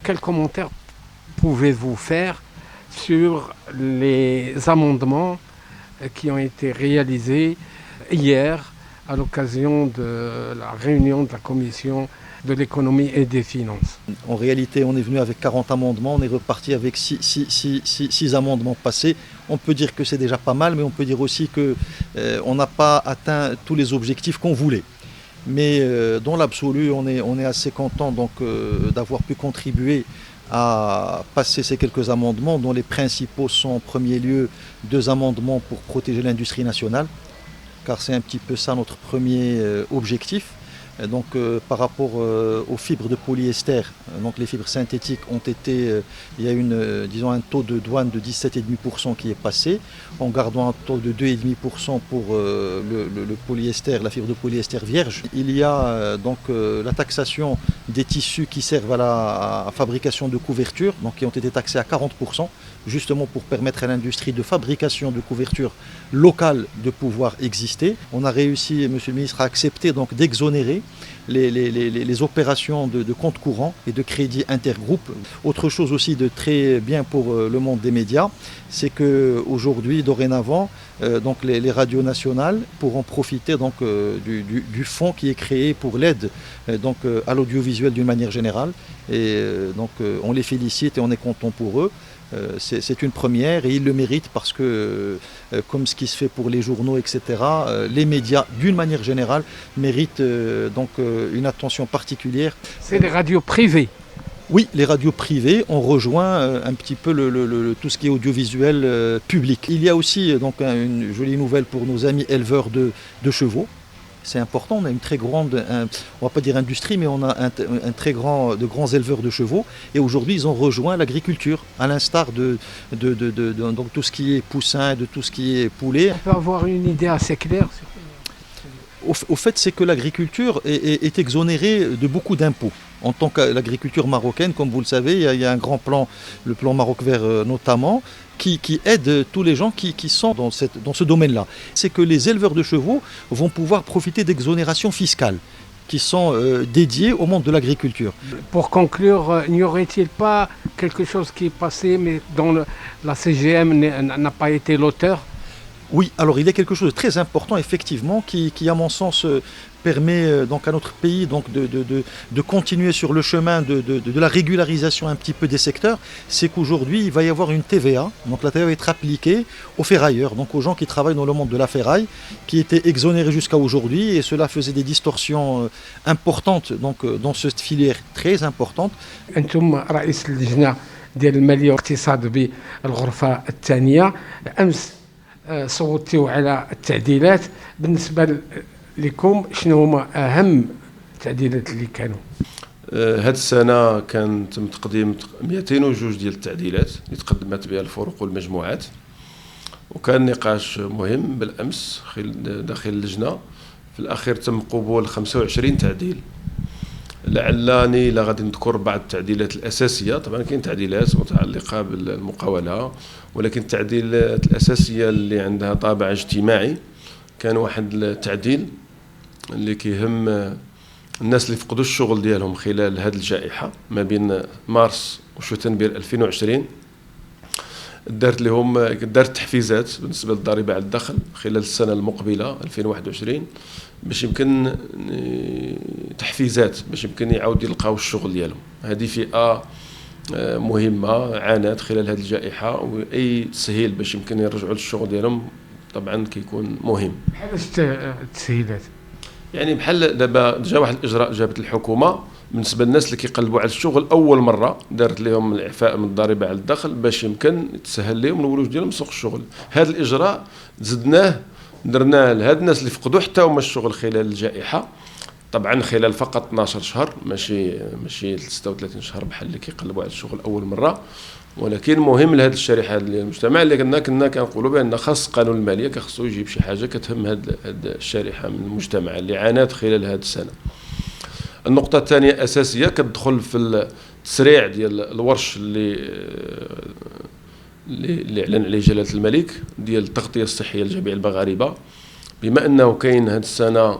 Quel commentaire pouvez-vous faire sur les amendements qui ont été réalisés hier à l'occasion de la réunion de la commission de l'économie et des finances? En réalité, on est venu avec 40 amendements, on est reparti avec 6 amendements passés. On peut dire que c'est déjà pas mal, mais on peut dire aussi qu'on n'a pas atteint tous les objectifs qu'on voulait. Mais dans l'absolu, on est assez content d'avoir pu contribuer à passer ces quelques amendements, dont les principaux sont en premier lieu 2 amendements pour protéger l'industrie nationale, car c'est un petit peu ça notre premier objectif. Donc par rapport aux fibres de polyester, donc les fibres synthétiques ont été, il y a un taux de douane de 17,5% qui est passé, en gardant un taux de 2,5% pour le polyester, la fibre de polyester vierge. Il y a la taxation des tissus qui servent à la fabrication de couvertures, donc qui ont été taxés à 40%, justement pour permettre à l'industrie de fabrication de couvertures locales de pouvoir exister. On a réussi, Monsieur le Ministre, à accepter donc d'exonérer les opérations de compte courant et de crédit intergroupe. Autre chose aussi de très bien pour le monde des médias, c'est qu'aujourd'hui, dorénavant, les radios nationales pourront profiter du fonds qui est créé pour l'aide à l'audiovisuel d'une manière générale. Et on les félicite et on est content pour eux. C'est une première et ils le méritent parce que, comme ce qui se fait pour les journaux, etc., les médias, d'une manière générale, méritent une attention particulière. C'est les radios privées. Oui, les radios privées ont rejoint un petit peu tout ce qui est audiovisuel public. Il y a aussi une jolie nouvelle pour nos amis éleveurs de chevaux. C'est important, on a une très grande, on va pas dire industrie, mais on a de grands éleveurs de chevaux. Et aujourd'hui, ils ont rejoint l'agriculture, à l'instar de tout ce qui est poussin, de tout ce qui est poulet. On peut avoir une idée assez claire sur... Au fait, c'est que l'agriculture est exonérée de beaucoup d'impôts. En tant que l'agriculture marocaine, comme vous le savez, il y a un grand plan, le plan Maroc Vert notamment, qui aide tous les gens qui sont dans ce domaine-là. C'est que les éleveurs de chevaux vont pouvoir profiter d'exonérations fiscales qui sont dédiées au monde de l'agriculture. Pour conclure, n'y aurait-il pas quelque chose qui est passé, mais dont la CGM n'a pas été l'auteur ? Oui, alors il y a quelque chose de très important, effectivement, qui à mon sens, permet à notre pays de continuer sur le chemin de la régularisation un petit peu des secteurs. C'est qu'aujourd'hui, il va y avoir une TVA. Donc la TVA va être appliquée aux ferrailleurs, donc aux gens qui travaillent dans le monde de la ferraille, qui étaient exonérés jusqu'à aujourd'hui, et cela faisait des distorsions importantes dans cette filière très importante. أنتم رئيس اللجنة ديال المالية والاقتصاد بالغرفة الثانية أمس صوتوا على التعديلات. بالنسبة لكم شنو هما أهم التعديلات اللي كانوا؟ هذه السنة كان تم تقديم 202 ديال التعديلات اللي تقدمت بها الفروق والمجموعات، وكان نقاش مهم بالأمس داخل اللجنة. في الأخير تم قبول 25 تعديل. لعلني لا غادي نذكر بعض التعديلات الأساسية. طبعا كاين تعديلات متعلقة بالمقاولة، ولكن التعديلات الأساسية اللي عندها طابع اجتماعي كان واحد التعديل اللي كيهم الناس اللي فقدوا الشغل ديالهم خلال هذه الجائحة ما بين مارس وشتنبر 2020. دارت تحفيزات بالنسبة للضريبة على الدخل خلال السنة المقبلة 2021 باش يمكن تحفيزات باش يمكن يعاود يلقاو الشغل ديالهم. هذه فئة مهمة عانت خلال هذه الجائحة، وأي تسهيل باش يمكن يرجعوا للشغل ديالهم طبعا كيكون مهم. بحال التسهيلات يعني بحال دابا جا واحد الإجراء جابت الحكومة بالنسبة للناس اللي كيقلبوا على الشغل أول مرة، دارت لهم الإعفاء من الضريبة على الدخل باش يمكن تسهل لهم الولوج ديالهم سوق الشغل. هذا الإجراء زدناه درناه لهاد الناس اللي فقدوا حتى هما الشغل خلال الجائحة، طبعا خلال فقط 12 شهر ماشي 36 شهر بحال اللي كيقلبوا على الشغل أول مرة. ولكن مهم لهذه الشريحة ديال المجتمع اللي كنا كنقولوا بأن خاص قانون المالية كخصو يجيب شي حاجة كتهم هذه الشريحة من المجتمع اللي عانت خلال هذه السنة. النقطة الثانية أساسية كتدخل في التسريع ديال الورش اللي اعلن عليه جلالة الملك ديال التغطية الصحية لجميع المغاربة. بما أنه كاين هذه السنة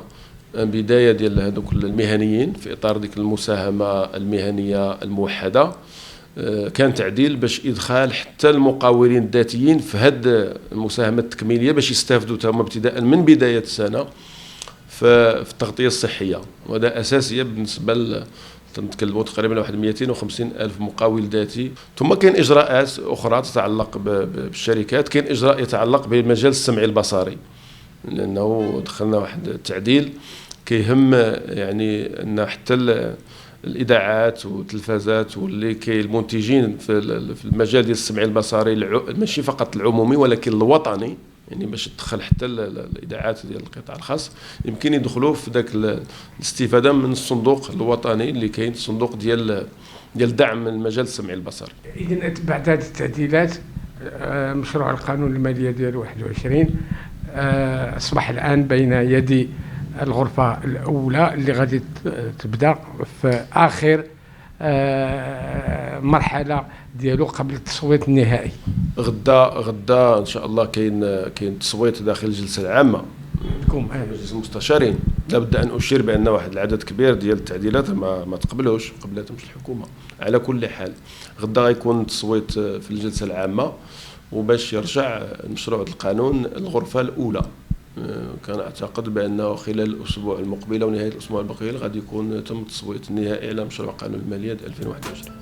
بداية ديال هذوك المهنيين في إطار ديك المساهمة المهنية الموحدة. كان تعديل باش إدخال حتى المقاولين الذاتيين في هذه المساهمة التكميلية باش يستافدوا تما ابتداء من بداية السنة في التغطية الصحية، وهذا أساسية بالنسبة تنتكلموا تقريبا واحد 250 ألف مقاول ذاتي. ثم كاين إجراءات أخرى تتعلق بالشركات، كاين إجراء يتعلق بمجال السمع البصري، لأنه دخلنا واحد التعديل كيهم يعني أن حتى الإذاعات والتلفازات واللي المنتجين في المجال ديال السمع البصري ماشي فقط العمومي ولكن الوطني، يعني باش تدخل حتى الاذاعات ديال القطاع الخاص يمكن يدخلوا في ذاك الاستفاده من الصندوق الوطني اللي كاين، الصندوق ديال دعم المجال السمعي البصري. اذا بعد هذه التعديلات مشروع القانون الماليه ديال 21 اصبح الان بين يدي الغرفه الاولى اللي غادي تبدا في اخر مرحله ديالو قبل التصويت النهائي. غدا ان شاء الله كاين تصويت داخل الجلسه العامه مجلس المستشارين. لابد ان اشير بان واحد العدد كبير ديال التعديلات ما قبلتهمش الحكومه. على كل حال غدا غيكون تصويت في الجلسه العامه وباش يرجع مشروع القانون الغرفه الاولى. كان اعتقد بانه خلال الاسبوع المقبل او نهايه الاسبوع المقبل غادي يكون تم التصويت النهائي على مشروع قانون الماليه 2021.